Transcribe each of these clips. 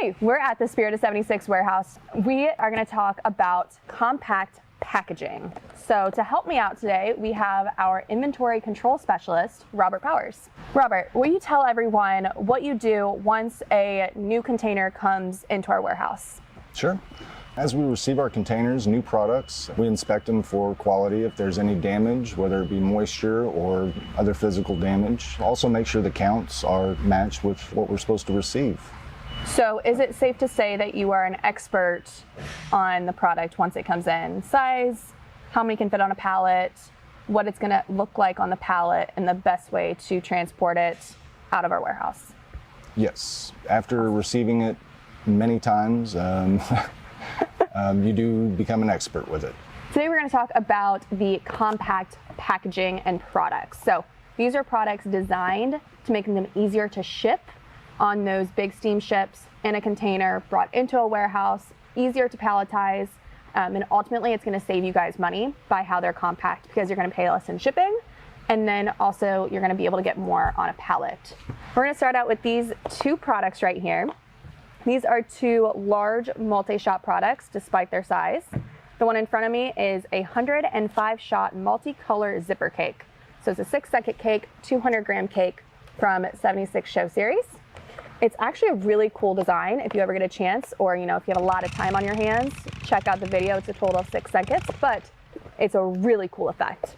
Hi, we're at the Spirit of 76 warehouse. We are going to talk about compact packaging. So to help me out today, we have our inventory control specialist, Robert Powers. Robert, will you tell everyone what you do once a new container comes into our warehouse? Sure. As we receive our containers, new products, we inspect them for quality if there's any damage, whether it be moisture or other physical damage. Also make sure the counts are matched with what we're supposed to receive. So is it safe to say that you are an expert on the product once it comes in? Size, how many can fit on a pallet, what it's going to look like on the pallet, and the best way to transport it out of our warehouse? Yes. After receiving it many times, you do become an expert with it. Today we're going to talk about the compact packaging and products. So these are products designed to make them easier to ship on those big steamships in a container, brought into a warehouse, easier to palletize, and ultimately it's going to save you guys money by how they're compact, because you're going to pay less in shipping, and then also you're going to be able to get more on a pallet. We're going to start out with these two products right here. These are two large multi-shot products despite their size. The one in front of me is a 105-shot multi-color zipper cake. So it's a 6-second cake, 200-gram cake from 76 show series. It's actually a really cool design. If you ever get a chance, or if you have a lot of time on your hands, check out the video. It's a total of 6 seconds, but it's a really cool effect.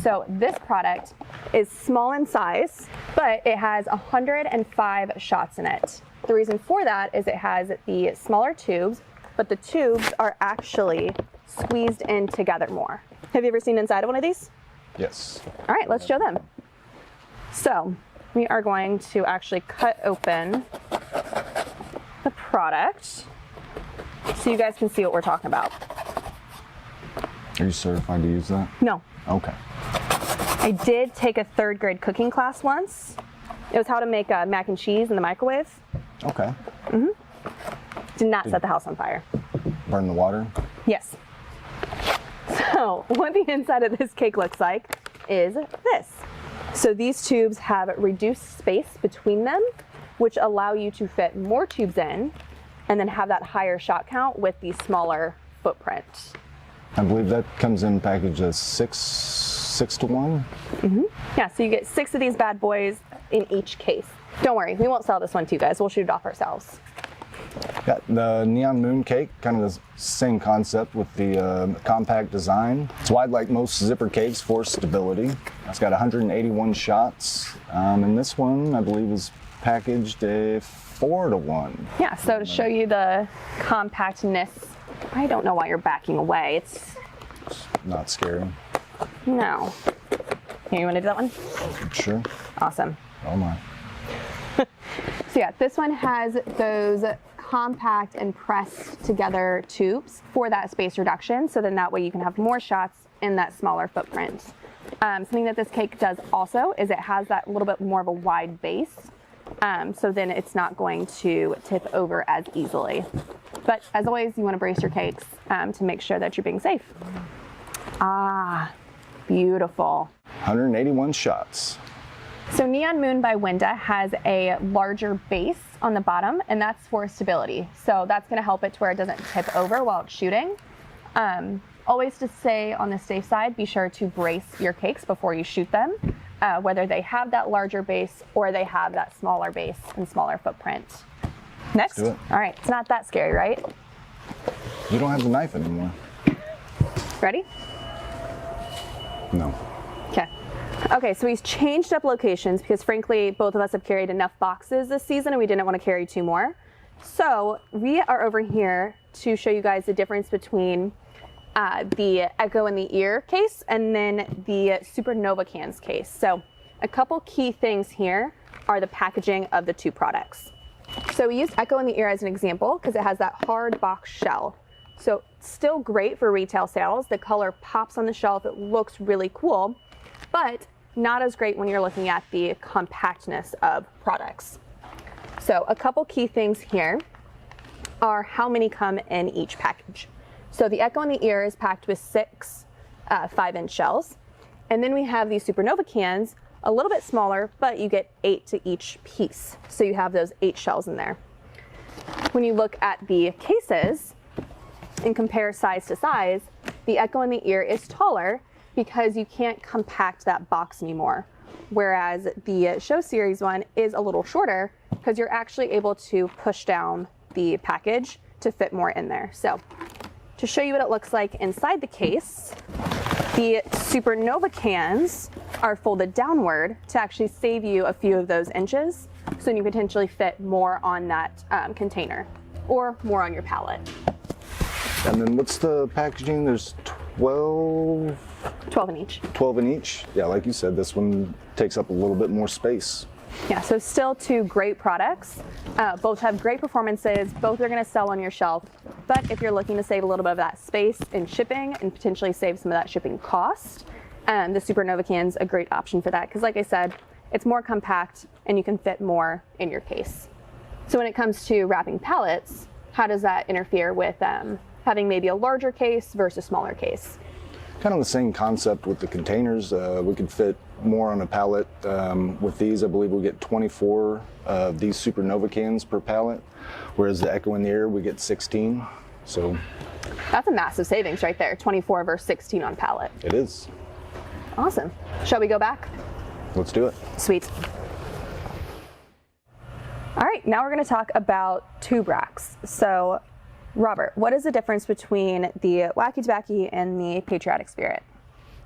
So this product is small in size, but it has 105 shots in it. The reason for that is it has the smaller tubes, but the tubes are actually squeezed in together more. Have you ever seen inside of one of these? Yes. All right, let's show them. So we are going to actually cut open the product so you guys can see what we're talking about. Are you certified to use that? No. Okay. I did take a 3rd grade cooking class once. It was how to make mac and cheese in the microwave. Okay. Did not set the house on fire. Burn the water? Yes. So what the inside of this cake looks like is this. So these tubes have reduced space between them, which allow you to fit more tubes in and then have that higher shot count with the smaller footprint. I believe that comes in package as 6 to 1. Yeah, so you get 6 of these bad boys in each case. Don't worry, we won't sell this one to you guys. We'll shoot it off ourselves. Got the Neon Moon cake, kind of the same concept with the compact design. It's wide like most zipper cakes for stability. It's got 181 shots, and this one I believe is packaged a 4 to 1. Yeah, so to show you the compactness, I don't know why you're backing away. It's not scary. No. Here, you want to do that one? Sure. Awesome. Oh my. So yeah, this one has those compact and pressed together tubes for that space reduction, so then that way you can have more shots in that smaller footprint. Something that this cake does also is it has that little bit more of a wide base, so then it's not going to tip over as easily. But as always, you want to brace your cakes to make sure that you're being safe. Ah, beautiful. 181 shots. So Neon Moon by Winda has a larger base on the bottom, and that's for stability. So that's going to help it to where it doesn't tip over while it's shooting. Always to stay on the safe side, be sure to brace your cakes before you shoot them, whether they have that larger base or they have that smaller base and smaller footprint. Next. Let's do it. All right, it's not that scary, right? You don't have the knife anymore. Ready? No. Okay. Okay, so he's changed up locations because frankly, both of us have carried enough boxes this season and we didn't want to carry 2 more. So we are over here to show you guys the difference between the Echo in the Ear case and then the Supernova cans case. So a couple key things here are the packaging of the 2 products. So we used Echo in the Ear as an example because it has that hard box shell. So still great for retail sales. The color pops on the shelf. It looks really cool, but not as great when you're looking at the compactness of products. So a couple key things here are how many come in each package. So the Echo in the Ear is packed with 6 5-inch shells. And then we have these Supernova cans, a little bit smaller, but you get 8 to each piece. So you have those 8 shells in there. when you look at the cases and compare size to size, the Echo in the Ear is taller because you can't compact that box anymore. Whereas the Show Series one is a little shorter because you're actually able to push down the package to fit more in there. So to show you what it looks like inside the case, the Supernova cans are folded downward to actually save you a few of those inches, so you potentially fit more on that container or more on your pallet. And then what's the packaging? There's 12 in each. 12 in each. Yeah, like you said, this one takes up a little bit more space. Yeah, so still two great products. Both have great performances. Both are going to sell on your shelf. But if you're looking to save a little bit of that space in shipping and potentially save some of that shipping cost, the Supernova can's a great option for that. Because like I said, it's more compact and you can fit more in your case. So when it comes to wrapping pallets, how does that interfere with having maybe a larger case versus smaller case? Kind of the same concept with the containers. We could fit more on a pallet. With these, I believe we get 24 of these Supernova cans per pallet, whereas the Echo in the Ear, we get 16. So that's a massive savings right there, 24 versus 16 on pallet. It is. Awesome. Shall we go back? Let's do it. Sweet. All right, now we're going to talk about tube racks. So Robert, what is the difference between the Wacky Tobacky and the Patriotic Spirit?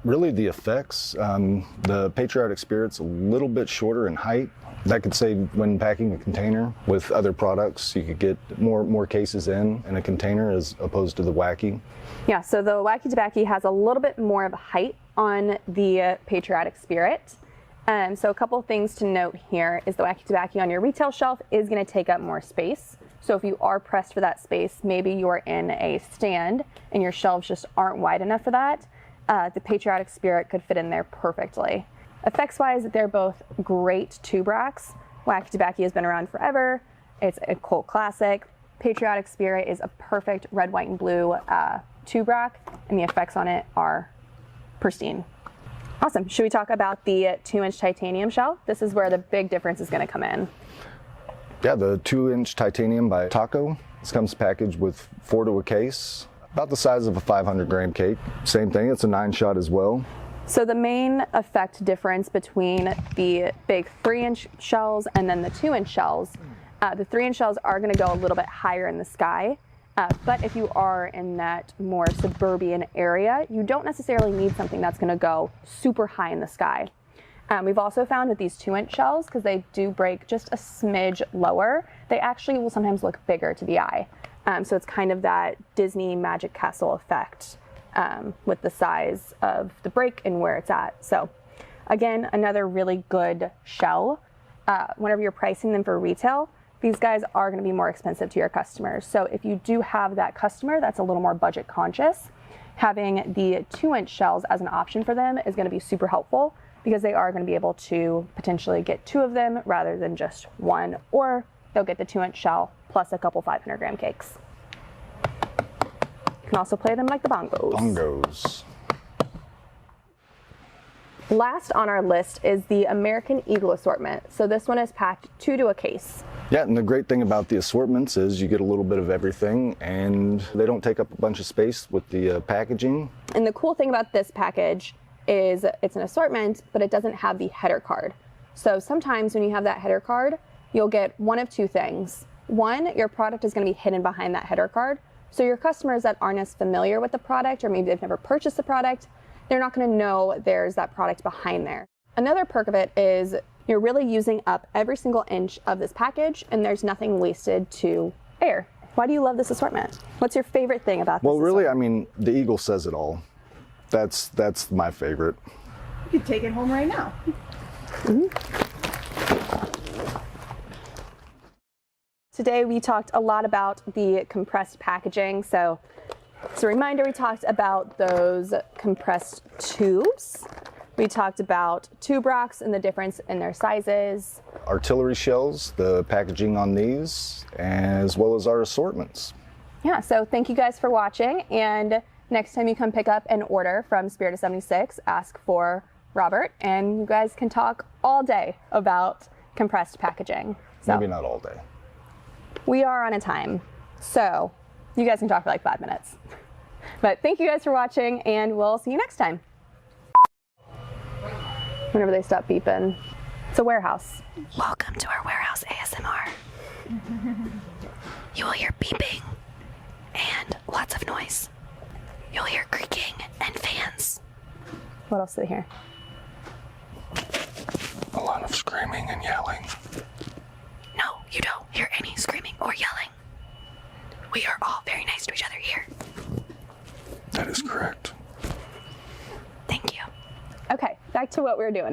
Really the effects. The Patriotic Spirit's a little bit shorter in height. That could save when packing a container. With other products, you could get more cases in a container as opposed to the Wacky. Yeah, so the Wacky Tobacky has a little bit more of a height on the Patriotic Spirit. So a couple things to note here is the Wacky Tobacky on your retail shelf is going to take up more space. So if you are pressed for that space, maybe you're in a stand and your shelves just aren't wide enough for that, the Patriotic Spirit could fit in there perfectly. Effects-wise, they're both great tube racks. Wacky Tobacky has been around forever. It's a cult classic. Patriotic Spirit is a perfect red, white, and blue tube rack, and the effects on it are pristine. Awesome. Should we talk about the 2-inch titanium shell? This is where the big difference is going to come in. Yeah, the 2-inch titanium by Taco. This comes packaged with 4 to a case, about the size of a 500-gram cake. Same thing, it's a 9-shot as well. So the main effect difference between the big 3-inch shells and then the 2-inch shells, the 3-inch shells are going to go a little bit higher in the sky. But if you are in that more suburban area, you don't necessarily need something that's going to go super high in the sky. We've also found that these 2-inch shells, because they do break just a smidge lower, they actually will sometimes look bigger to the eye. So it's kind of that Disney Magic Castle effect with the size of the break and where it's at. So again, another really good shell. Whenever you're pricing them for retail, these guys are going to be more expensive to your customers. So if you do have that customer that's a little more budget conscious, having the 2-inch shells as an option for them is going to be super helpful, because they are going to be able to potentially get 2 of them rather than just 1, or they'll get the 2-inch shell plus a couple 500-gram cakes. You can also play them like the bongos. Bongos. Last on our list is the American Eagle assortment. So this one is packed 2 to a case. Yeah, and the great thing about the assortments is you get a little bit of everything, and they don't take up a bunch of space with the packaging. And the cool thing about this package is it's an assortment, but it doesn't have the header card. So sometimes when you have that header card, you'll get one of 2 things. One, your product is going to be hidden behind that header card. So your customers that aren't as familiar with the product, or maybe they've never purchased the product, they're not going to know there's that product behind there. Another perk of it is you're really using up every single inch of this package, and there's nothing wasted to air. Why do you love this assortment? What's your favorite thing about this assortment? Really, I mean, the Eagle says it all. That's my favorite. You could take it home right now. Mm-hmm. Today we talked a lot about the compressed packaging. So as a reminder, we talked about those compressed tubes. We talked about tube racks and the difference in their sizes. Artillery shells, the packaging on these, as well as our assortments. Yeah, so thank you guys for watching, and next time you come pick up an order from Spirit of 76, ask for Robert, and you guys can talk all day about compressed packaging. So, maybe not all day. we are on a time, so you guys can talk for like 5 minutes. But thank you guys for watching, and we'll see you next time. Whenever they stop beeping. It's a warehouse. Welcome to our warehouse ASMR. You will hear beeping and lots of noise. You'll hear creaking and fans. What else do they hear? A lot of screaming and yelling. No, you don't hear any screaming or yelling. We are all very nice to each other here. That is correct. Thank you. Okay, back to what we were doing.